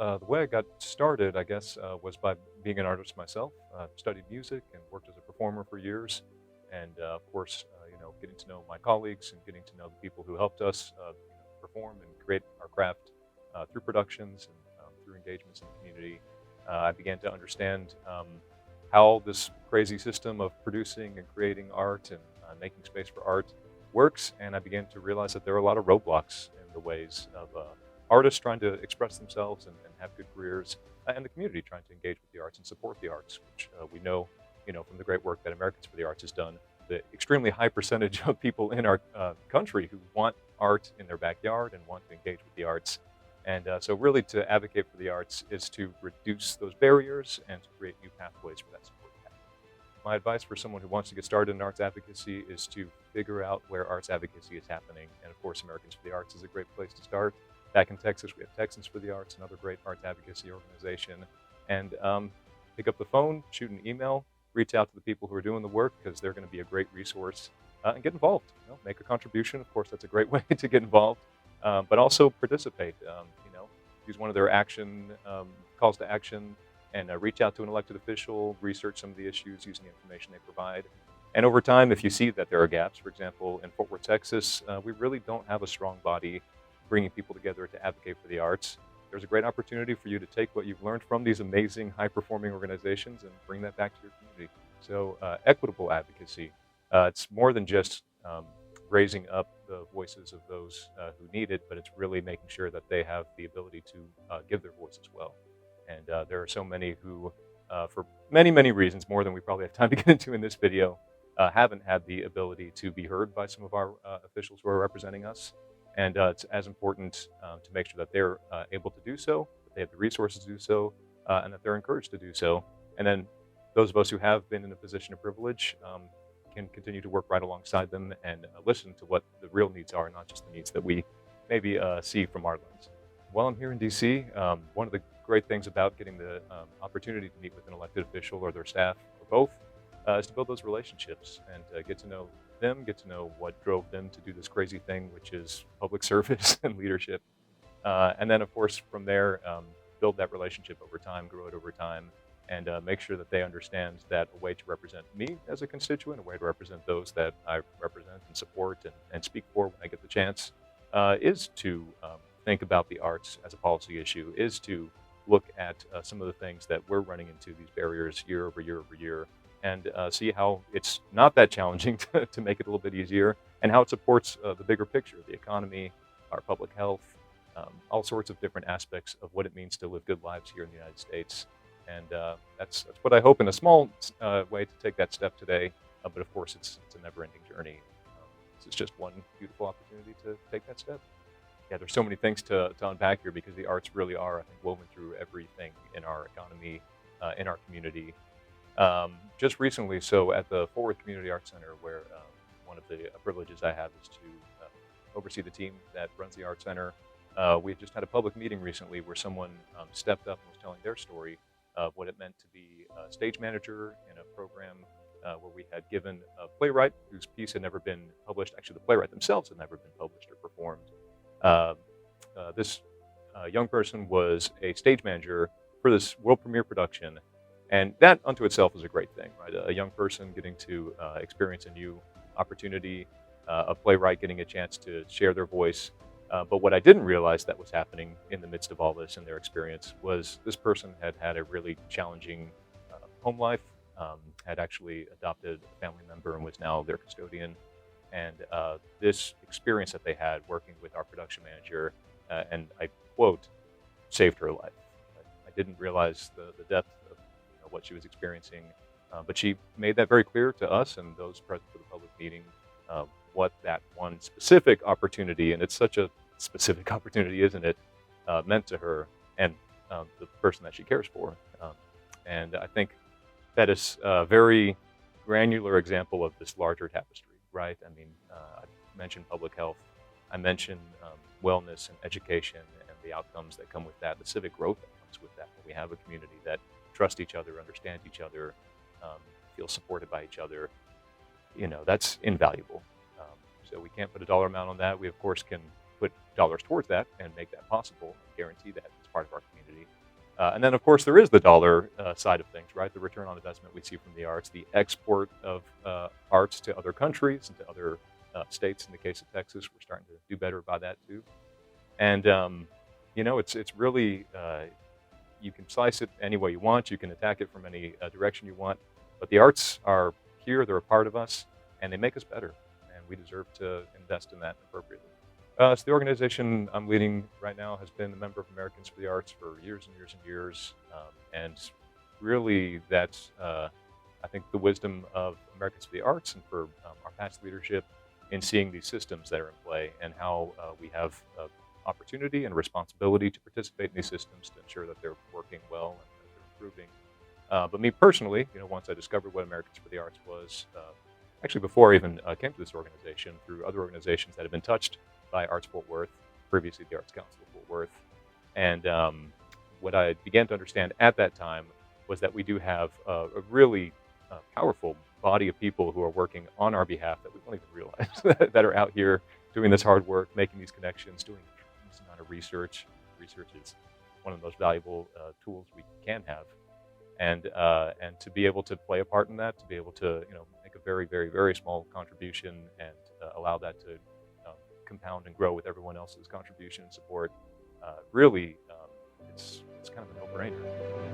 The way I got started, I guess, was by being an artist myself. Studied music and worked as a performer for years, and of course, getting to know my colleagues and getting to know the people who helped us perform and create our craft through productions and through engagements in the community. I began to understand how this crazy system of producing and creating art and making space for art works, and I began to realize that there are a lot of roadblocks in the ways of artists trying to express themselves and have good careers, and the community trying to engage with the arts and support the arts, which we know, from the great work that Americans for the Arts has done. The extremely high percentage of people in our country who want art in their backyard and want to engage with the arts. And so, really, to advocate for the arts is to reduce those barriers and to create new pathways for that support to happen. My advice for someone who wants to get started in arts advocacy is to figure out where arts advocacy is happening. And of course, Americans for the Arts is a great place to start. Back in Texas, we have Texans for the Arts, another great arts advocacy organization. And pick up the phone, shoot an email, reach out to the people who are doing the work because they're going to be a great resource, and get involved. Make a contribution. Of course, that's a great way to get involved, but also participate. Use one of their action calls to action and reach out to an elected official, research some of the issues using the information they provide. And over time, if you see that there are gaps, for example, in Fort Worth, Texas, we really don't have a strong body bringing people together to advocate for the arts. There's a great opportunity for you to take what you've learned from these amazing, high-performing organizations and bring that back to your community. So, equitable advocacy, it's more than just raising up the voices of those who need it, but it's really making sure that they have the ability to give their voice as well. And there are so many who, for many, many reasons, more than we probably have time to get into in this video, haven't had the ability to be heard by some of our officials who are representing us. And it's as important to make sure that they're able to do so, that they have the resources to do so, and that they're encouraged to do so. And then those of us who have been in a position of privilege can continue to work right alongside them and listen to what the real needs are, not just the needs that we maybe see from our lens. While I'm here in DC, one of the great things about getting the opportunity to meet with an elected official or their staff or both is to build those relationships and get to know them, get to know what drove them to do this crazy thing, which is public service and leadership. And then, of course, from there, build that relationship over time, grow it over time, and make sure that they understand that a way to represent me as a constituent, a way to represent those that I represent and support and speak for when I get the chance, is to think about the arts as a policy issue, is to look at some of the things that we're running into, these barriers year over year over year, and see how it's not that challenging to make it a little bit easier, and how it supports the bigger picture, the economy, our public health, all sorts of different aspects of what it means to live good lives here in the United States. And that's what I hope in a small way to take that step today. But of course, it's a never-ending journey. This is just one beautiful opportunity to take that step. Yeah, there's so many things to unpack here because the arts really are, I think, woven through everything in our economy, in our community. Just recently, so at the Fort Worth Community Arts Center, where one of the privileges I have is to oversee the team that runs the Arts Center, we just had a public meeting recently where someone stepped up and was telling their story of what it meant to be a stage manager in a program where we had given a playwright whose piece had never been published. Actually, the playwright themselves had never been published or performed. Uh, this young person was a stage manager for this world premiere production, and that unto itself is a great thing, right? A young person getting to experience a new opportunity, a playwright getting a chance to share their voice. But what I didn't realize that was happening in the midst of all this in their experience was this person had had a really challenging home life, had actually adopted a family member and was now their custodian. And this experience that they had working with our production manager, and I quote, saved her life. I didn't realize the depth of what she was experiencing, but she made that very clear to us and those present for the public meeting, what that one specific opportunity, and it's such a specific opportunity, isn't it, meant to her and the person that she cares for. And I think that is a very granular example of this larger tapestry, right? I mean, I mentioned public health, I mentioned wellness and education and the outcomes that come with that, the civic growth that comes with that. When we have a community that trusts each other, understands each other, feels supported by each other, that's invaluable. So we can't put a dollar amount on that. We, of course, can put dollars towards that and make that possible, and guarantee that as part of our community. community. And then, of course, there is the dollar side of things, right? The return on investment we see from the arts, the export of arts to other countries and to other states. In the case of Texas, we're starting to do better by that too. And it's really you can slice it any way you want. You can attack it from any direction you want. But the arts are here; they're a part of us, and they make us better. And we deserve to invest in that appropriately. So the organization I'm leading right now has been a member of Americans for the Arts for years and years and years, and really that's I think the wisdom of Americans for the Arts and for our past leadership in seeing these systems that are in play and how we have opportunity and responsibility to participate in these systems to ensure that they're working well and that they're improving. But me personally, once I discovered what Americans for the Arts was, actually before I even came to this organization, through other organizations that have been touched by Arts Fort Worth, previously the Arts Council of Fort Worth. And what I began to understand at that time was that we do have a really powerful body of people who are working on our behalf that we don't even realize that are out here doing this hard work, making these connections, doing a tremendous amount of research. Research is one of the most valuable tools we can have. And to be able to play a part in that, to be able to make a very, very, very small contribution and allow that to compound and grow with everyone else's contribution and support, really, it's kind of a no-brainer.